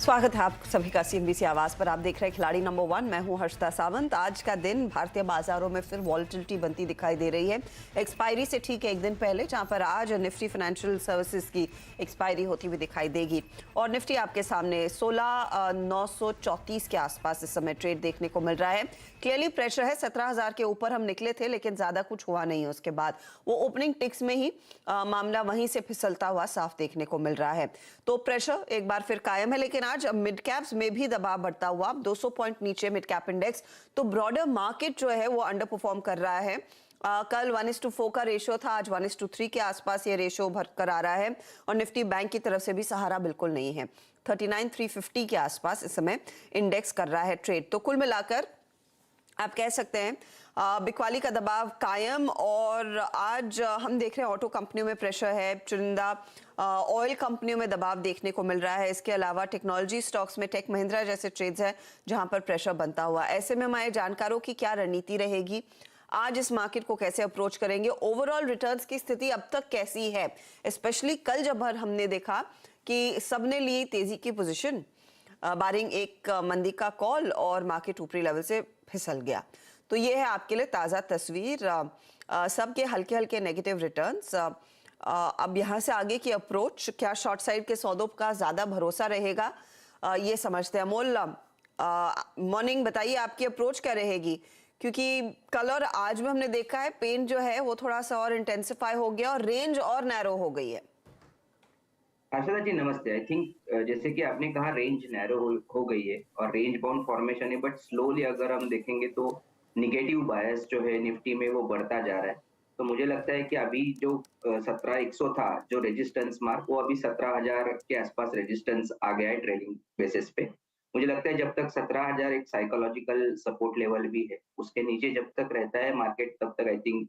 स्वागत है आप सभी का सीएनबीसी आवाज पर। आप देख रहे हैं खिलाड़ी नंबर 1। मैं हूं हर्षिता सावंत। आज का दिन भारतीय बाजारों में फिर वॉलेटिलिटी बनती दिखाई दे रही है। एक्सपायरी से ठीक एक दिन पहले, जहां पर आज निफ्टी फाइनेंशियल सर्विसेज की एक्सपायरी होती हुई दिखाई देगी और निफ्टी आपके सामने 16,934 के आसपास इस समय ट्रेड देखने को मिल रहा है। क्लियरली प्रेशर है, 17,000 के ऊपर हम निकले थे लेकिन ज्यादा कुछ हुआ नहीं है। उसके बाद वो ओपनिंग टिक्स में ही मामला वहीं से फिसलता हुआ साफ देखने को मिल रहा है। तो प्रेशर एक बार फिर कायम है, लेकिन आज मिड कैप्स में भी दबाव बढ़ता हुआ 200 पॉइंट नीचे मिड कैप इंडेक्स। तो ब्रॉडर मार्केट जो है वो अंडर परफॉर्म कर रहा है। कल 1:4 का रेशियो था, आज 1:3 के आसपास ये रेशियो भरकर आ रहा है और निफ्टी बैंक की तरफ से भी सहारा बिल्कुल नहीं है। 39,350 के आसपास इस समय इंडेक्स कर रहा है ट्रेड। तो कुल मिलाकर आप कह सकते हैं बिकवाली का दबाव कायम। और आज हम देख रहे हैं ऑटो कंपनियों में प्रेशर है, चुनिंदा ऑयल कंपनियों में दबाव देखने को मिल रहा है। इसके अलावा टेक्नोलॉजी स्टॉक्स में टेक महिंद्रा जैसे ट्रेड्स है जहां पर प्रेशर बनता हुआ। ऐसे में हमारे जानकारों की क्या रणनीति रहेगी, आज इस मार्केट को कैसे अप्रोच करेंगे, ओवरऑल रिटर्न्स की स्थिति अब तक कैसी है, स्पेशली कल जब हमने देखा कि सबने ली तेजी की पोजीशन बारिंग एक मंदी का कॉल और मार्केट ऊपरी लेवल से फिसल गया। तो ये है आपके लिए ताज़ा तस्वीर, सबके हल्के हल्के नेगेटिव रिटर्न्स। अब यहाँ से आगे की अप्रोच, क्या शॉर्ट साइड के सौदों का ज़्यादा भरोसा रहेगा, ये समझते हैं। अमोल, मॉर्निंग बताइए आपकी अप्रोच क्या रहेगी, क्योंकि कल और आज में हमने देखा है पेन जो है वो थोड़ा सा और इंटेंसिफाई हो गया और रेंज और नैरो हो गई है। आशा जी नमस्ते। आई थिंक जैसे कि आपने कहा रेंज नैरो हो गई है और रेंज बाउंड फॉर्मेशन है, बट स्लोली अगर हम देखेंगे तो निगेटिव बायस जो है निफ्टी में वो बढ़ता जा रहा है। तो मुझे लगता है कि अभी जो 17,100 था जो रेजिस्टेंस मार्क, वो अभी 17,000 के आसपास रेजिस्टेंस आ गया है ट्रेडिंग बेसिस पे। मुझे लगता है जब तक 17,000 एक साइकोलॉजिकल सपोर्ट लेवल भी है, उसके नीचे जब तक रहता है मार्केट, तब तक आई थिंक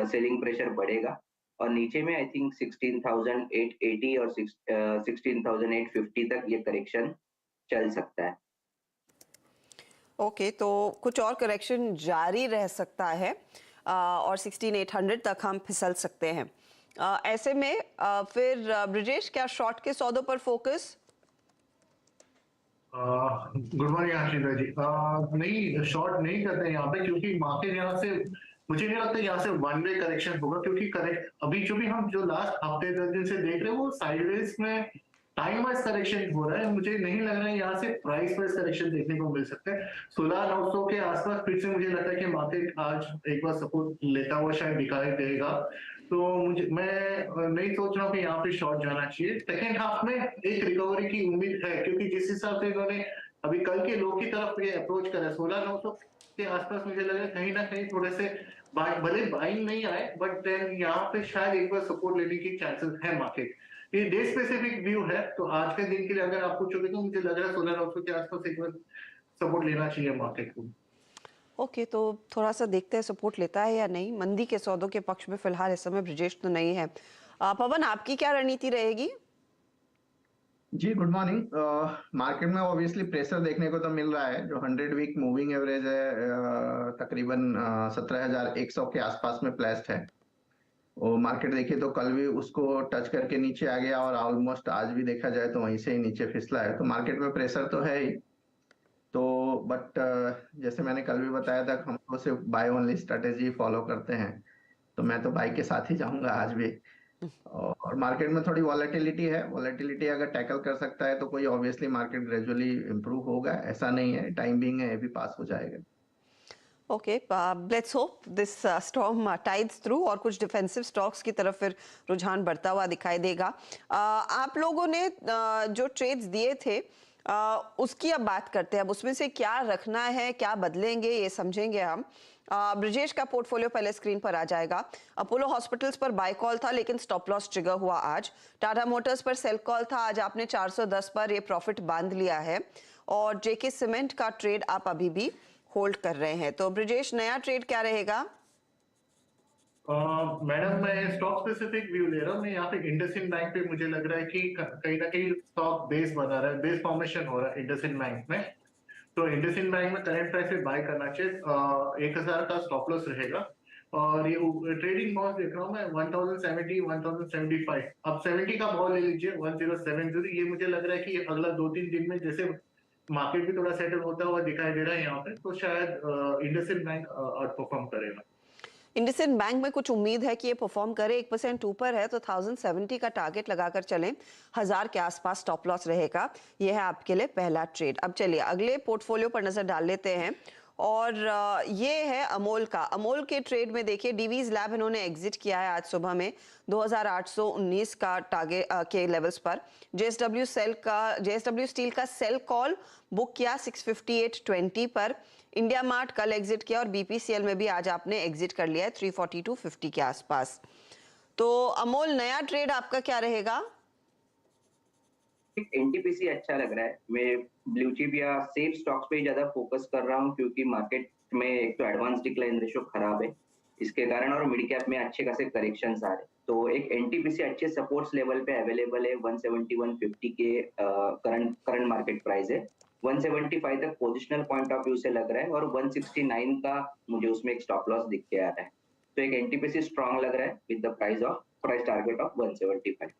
सेलिंग प्रेशर बढ़ेगा और नीचे में आई थिंक 16,880 और 16,850 तक ये करेक्शन चल सकता है। ओके, तो कुछ और करेक्शन जारी रह सकता है और 16,800 तक हम फिसल सकते हैं। ऐसे में फिर ब्रिजेश, क्या शॉर्ट के सौदों पर focus? Good morning Ashish ji. नहीं, शॉर्ट नहीं करते हैं यहाँ पे, क्योंकि मार्केट यहाँ से मुझे नहीं लगता यहाँ से वन वे करेक्शन होगा, क्योंकि करेक्ट अभी जो भी हम जो लास्ट हफ्ते 10 दिन से देख रहे हैं वो साइडवेज में टाइम वाइज करेक्शन हो रहा है। मुझे नहीं लग रहा है यहाँ से प्राइस वाइज करेक्शन देखने को मिल सकता है। 16,900 के आसपास फिर से मुझे लगता है कि मार्केट आज एक बार सपोर्ट लेता हुआ शायद दिखाई देगा। तो मैं नहीं सोच रहा हूँ कि यहाँ पे शॉर्ट जाना चाहिए। सेकेंड हाफ में एक रिकवरी की उम्मीद है, क्योंकि जिस हिसाब से इन्होंने अभी कल के लो की तरफ ये अप्रोच करा 16,900 के आसपास, मुझे लग रहा है कहीं ना कहीं थोड़े से भले बाइंग नहीं आए, बट देन यहाँ पे शायद एक बार सपोर्ट लेने की चांसेस है मार्केट। ये डे स्पेसिफिक व्यू है, तो आज के दिन के लिए अगर आप पूछोगे तो मुझे लग रहा है 16,900 के आसपास एक बार सपोर्ट लेना चाहिए मार्केट को। ओके, तो थोड़ा सा देखते हैं सपोर्ट लेता है या नहीं। मंदी के सौदों के पक्ष में फिलहाल इस समय ब्रिजेश तो नहीं है। पवन, आपकी क्या रणनीति रहेगी? जी गुड मॉर्निंग। मार्केट में ऑब्वियसली प्रेशर देखने को तो मिल रहा है। जो 100 वीक मूविंग एवरेज है तकरीबन 17,100 के आसपास में प्लेस्ड है। और मार्केट देखिए तो कल भी उसको टच करके नीचे आ गया और ऑलमोस्ट आज भी देखा जाए तो वहीं से ही नीचे फिसला है। तो मार्केट में प्रेशर तो है ही। तो बट जैसे मैंने कल भी बताया था, हम तो सिर्फ बाय ओनली स्ट्रेटेजी फॉलो करते हैं। तो मैं तो बाई के साथ ही जाऊंगा आज भी। और मार्केट में थोड़ी वॉलेटिलिटी है। वॉलेटिलिटी अगर टैकल कर सकता है तो कोई ऑब्वियसली मार्केट ग्रेजुअली इंप्रूव होगा, ऐसा नहीं है। टाइम बीइंग है, ये भी पास हो जाएगा। Okay, let's hope this storm tides through और कुछ डिफेंसिव स्टॉक्स की तरफ फिर रुझान बढ़ता हुआ दिखाई देगा। आप लोगों ने जो ट्रेड्स दिए थे उसकी अब बात करते हैं। अब उसमें से क्या रखना है, क्या बदलेंगे, ये समझेंगे हम। ब्रिजेश का पोर्टफोलियो पहले स्क्रीन पर आ जाएगा। अपोलो हॉस्पिटल्स पर बाय कॉल था लेकिन स्टॉप लॉस ट्रिगर हुआ आज। टाटा मोटर्स पर सेल कॉल था, आज आपने 410 पर ये प्रॉफिट बांध लिया है। और जेके सीमेंट का ट्रेड आप अभी भी होल्ड कर रहे हैं। तो ब्रिजेश, नया ट्रेड क्या रहेगा? मैडम, मैं स्टॉक स्पेसिफिक व्यू ले रहा हूँ। मैं यहाँ पे इंडसइंड बैंक पे मुझे लग रहा है कि कहीं ना कहीं स्टॉक बेस बना रहा है, बेस फॉर्मेशन हो रहा है इंडसइंड बैंक में। तो इंडसइंड बैंक में करंट प्राइस पे बाय करना चाहिए। 1,000 का स्टॉप लॉस रहेगा। और ये ट्रेडिंग बॉन्स देख रहा हूँ मैं 1070 1075। अब 70 का बॉल ले लीजिए 1070। ये मुझे लग रहा है कि अगला 2-3 दिन में जैसे मार्केट भी थोड़ा सेटल होता हुआ दिखाई दे रहा है यहाँ पे, तो शायद इंडसइंड बैंक आउट परफॉर्म करेगा। इंडसइंड बैंक में कुछ उम्मीद है कि ये परफॉर्म करे, 1% ऊपर है तो 1070 का टारगेट लगाकर चलें, 1000 के आसपास स्टॉप लॉस रहेगा। ये है आपके लिए पहला ट्रेड। अब चलिए अगले पोर्टफोलियो पर नजर डाल लेते हैं और ये है अमोल का। अमोल के ट्रेड में देखिए डीवीज लैब इन्होंने एग्जिट किया है आज सुबह में 2819 का टारगेट के लेवल्स पर। जेएसडब्ल्यू स्टील का सेल कॉल बुक किया 658.20 पर। इंडिया मार्ट कल एग्जिट किया और बीपीसीएल में भी आज आपने एग्जिट कर लिया है 342.50 के आसपास। तो अमोल नया ट्रेड आपका क्या रहेगा? एनटीपीसी अच्छा लग रहा है। मैं ब्लू चिप या सेफ स्टॉक्स पे ज्यादा फोकस कर रहा हूँ क्योंकि मार्केट में एक तो एडवांस डिक्लाइन रेशियो खराब है इसके कारण, और मिड कैप में अच्छे खासे करेक्शंस आ रहे हैं। तो एक एनटीपीसी अच्छे सपोर्ट्स लेवल पे अवेलेबल है। 170-150 के करंट मार्केट प्राइस है। 175 तक पोजिशनल पॉइंट ऑफ व्यू से लग रहा है और 169 का मुझे उसमें एक स्टॉप लॉस दिख के आ रहा है। तो एक एनटीपीसी स्ट्रॉन्ग लग रहा है with the price target of 175।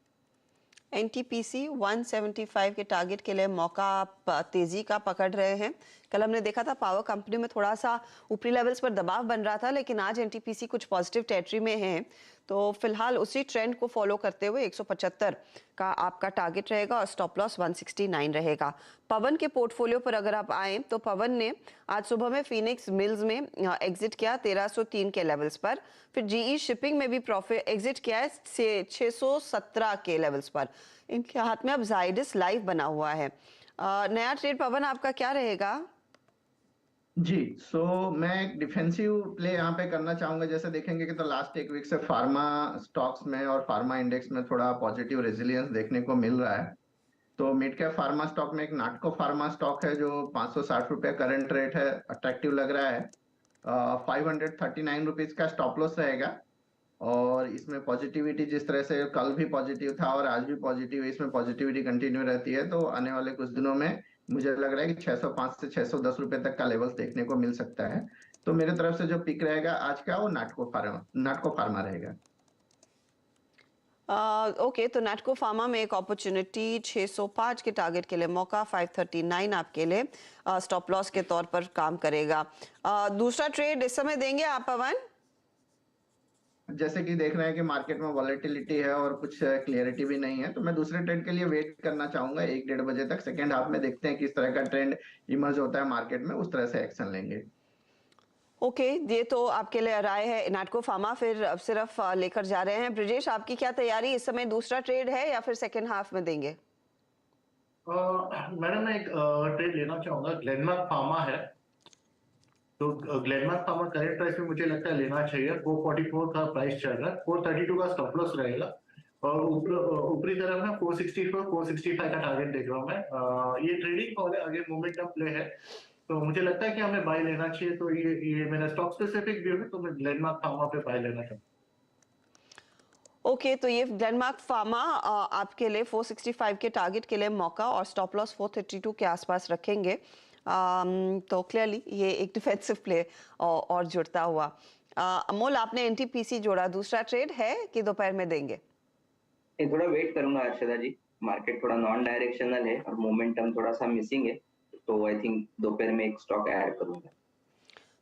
NTPC 175 के टारगेट के लिए मौका आप तेजी का पकड़ रहे हैं। कल हमने देखा था पावर कंपनी में थोड़ा सा ऊपरी लेवल्स पर दबाव बन रहा था, लेकिन आज एनटीपीसी कुछ पॉजिटिव टेरिटरी में है। तो फिलहाल उसी ट्रेंड को फॉलो करते हुए 175 का आपका टारगेट रहेगा और स्टॉप लॉस 169 रहेगा। पवन के पोर्टफोलियो पर अगर आप आए तो पवन ने आज सुबह में फिनिक्स मिल्स में एग्जिट किया 1303 के लेवल्स पर। फिर जीई शिपिंग में भी प्रॉफिट एग्जिट किया है 617 के लेवल्स पर। इनके हाथ में अब जाइडस लाइव बना हुआ है। नया ट्रेड पवन आपका क्या रहेगा? जी, मैं एक डिफेंसिव प्ले यहाँ पे करना चाहूंगा। जैसे देखेंगे कि तो लास्ट एक वीक से फार्मा स्टॉक्स में और फार्मा इंडेक्स में थोड़ा पॉजिटिव रेजिलियंस देखने को मिल रहा है। तो मिड कैप फार्मा स्टॉक में एक नाटको फार्मा स्टॉक है जो 560 रुपये करंट रेट है, अट्रैक्टिव लग रहा है। 539 रुपीज का स्टॉप लॉस रहेगा और इसमें पॉजिटिविटी जिस तरह से कल भी पॉजिटिव था और आज भी पॉजिटिव है, इसमें पॉजिटिविटी कंटिन्यू रहती है। तो आने वाले कुछ दिनों में मुझे लग रहा है कि 605 से 610 रुपए तक का लेवल्स देखने को मिल सकता है। तो मेरे तरफ से जो पिक रहेगा आज का वो नाटको फार्मा रहेगा। ओके, तो नाटको फार्मा में एक अपॉर्चुनिटी 605 के टारगेट के लिए मौका 539 आपके लिए स्टॉप लॉस के तौर पर काम करेगा। दूसरा ट्रेड इस समय देंगे आप पवन? जैसे कि देख रहे हैं कि मार्केट में वॉलेटिलिटी है और कुछ क्लियरिटी भी नहीं है, तो मैं दूसरे ट्रेड के लिए वेट करना चाहूंगा 1-1.5 बजे तक। सेकेंड हाफ में देखते हैं किस तरह का ट्रेंड इमर्ज होता है मार्केट में, उस तरह से एक्शन लेंगे। ओके, ये तो आपके लिए राय है नाटको फार्मा। फिर अब सिर्फ लेकर जा रहे हैं। ब्रिजेश, आपकी क्या तैयारी इस समय? दूसरा ट्रेड है या फिर सेकेंड हाफ में देंगे? मैडम मैं एक ट्रेड लेना चाहूंगा। ग्लेनमार्क फार्मा है, तो ग्लेनमार्क फार्मा करेंट प्राइस में मुझे लगता है लेना चाहिए। 444 का प्राइस चल रहा है, 432 का स्टॉप लॉस रहेगा और ऊपरी तरफ में 464 465 का टारगेट देख रहा हूँ मैं। ये ट्रेडिंग कॉल है, आगे मोमेंटम प्ले है, तो मुझे लगता है कि हमें बाय लेना चाहिए। तो ये मेरा स्टॉक स्पेसिफिक व्यू है, तो मैं ग्लेनमार्क फार्मा पे बाय लेना चाहूँगा। ओके, तो ये ग्लेनमार्क फार्मा आपके लिए 465 के टारगेट के लिए मौका और स्टॉप लॉस 432 के आसपास रखेंगे। तो क्लियरली ये एक डिफेंसिव प्ले और जुड़ता हुआ। अमोल, आपने एनटीपीसी जोड़ा, दूसरा ट्रेड है कि दोपहर में देंगे? थोड़ा वेट करूंगा अर्शदा जी। मार्केट थोड़ा नॉन डायरेक्शनल है और मोमेंटम थोड़ा सा मिसिंग है, तो आई थिंक दोपहर में एक स्टॉक ऐड करूंगा।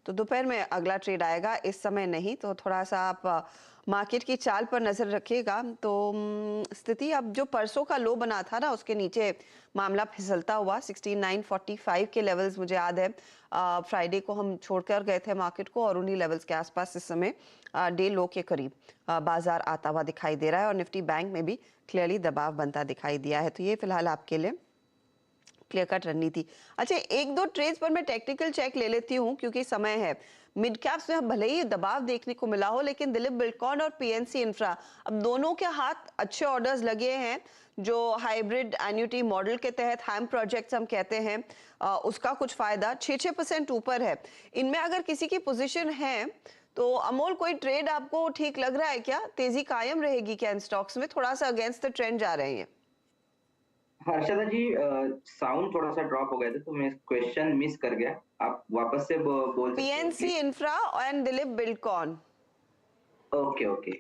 तो दोपहर में अगला ट्रेड आएगा, इस समय नहीं। तो थोड़ा सा आप मार्केट की चाल पर नजर रखिएगा। तो स्थिति अब जो परसों का लो बना था ना, उसके नीचे मामला फिसलता हुआ 69.45 के लेवल्स मुझे याद है फ्राइडे को हम छोड़कर गए थे मार्केट को, और उन्हीं लेवल्स के आसपास इस समय डे लो के करीब बाजार आता हुआ दिखाई दे रहा है और निफ्टी बैंक में भी क्लियरली दबाव बनता दिखाई दिया है। तो ये फिलहाल आपके लिए क्लियर कट रणनीति। अच्छा, 1-2 ट्रेड्स पर मैं टेक्निकल चेक ले लेती हूँ क्योंकि समय है। मिड कैप्स में भले ही दबाव देखने को मिला हो, लेकिन दिलीप बिल्डकॉन और पीएनसी इंफ्रा अब दोनों के हाथ अच्छे ऑर्डर्स लगे हैं। जो हाइब्रिड एन्युटी मॉडल के तहत हैम प्रोजेक्ट्स हम कहते हैं, उसका कुछ फायदा 6% ऊपर है। इनमें अगर किसी की पोजीशन है तो अमोल कोई ट्रेड आपको ठीक लग रहा है क्या? तेजी कायम रहेगी क्या इन स्टॉक्स में? थोड़ा सा अगेंस्ट द ट्रेंड जा रहे हैं। हर्षदा जी, साउंड थोड़ा सा ड्रॉप हो गया था तो मैं क्वेश्चन मिस कर गया। आप वापस से बोल सकते हैं PNC infra and Dilip Buildcon. Okay okay.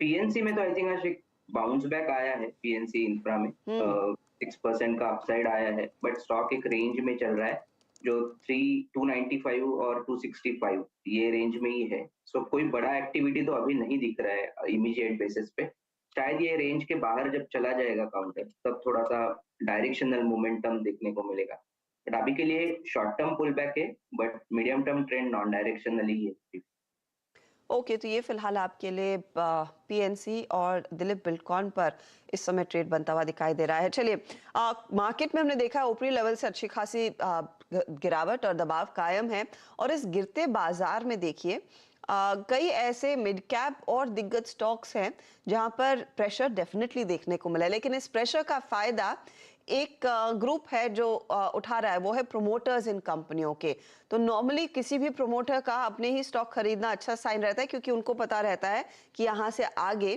PNC में तो आई थिंक आज एक बाउंस बैक आया है पीएनसी इंफ्रा में, 6% का अपसाइड आया है, बट स्टॉक एक रेंज में चल रहा है जो 295 और 265 ये रेंज में ही है। सो कोई बड़ा एक्टिविटी तो अभी नहीं दिख रहा है इमीडिएट बेसिस पे। शायद ये रेंज के बाहर जब चला जाएगा काउंटर तब थोड़ा सा डायरेक्शनल मोमेंटम देखने को मिलेगा, बट अभी के लिए शॉर्ट टर्म पुल बैक है, but medium term trend non directional ही है। ओके, तो ये फिलहाल आपके लिए पीएनसी और दिलीप बिल्डकॉन पर इस समय ट्रेड बनता हुआ दिखाई दे रहा है। चलिए, मार्केट में हमने देखा है ऊपरी लेवल से अच्छी खासी गिरावट और दबाव कायम है, और इस गिरते बाजार में देखिए कई ऐसे मिड कैप और दिग्गज स्टॉक्स हैं जहां पर प्रेशर डेफिनेटली देखने को मिला है, लेकिन इस प्रेशर का फायदा एक ग्रुप है जो उठा रहा है, वो है प्रोमोटर्स इन कंपनियों के। तो नॉर्मली किसी भी प्रोमोटर का अपने ही स्टॉक खरीदना अच्छा साइन रहता है, क्योंकि उनको पता रहता है कि यहाँ से आगे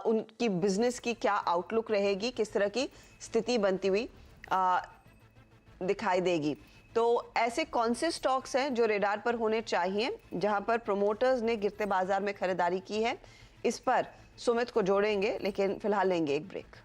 उनकी बिजनेस की क्या आउटलुक रहेगी, किस तरह की स्थिति बनती हुई दिखाई देगी। तो ऐसे कौन से स्टॉक्स हैं जो रेडार पर होने चाहिए जहां पर प्रोमोटर्स ने गिरते बाजार में खरीदारी की है, इस पर सुमित को जोड़ेंगे, लेकिन फिलहाल लेंगे एक ब्रेक।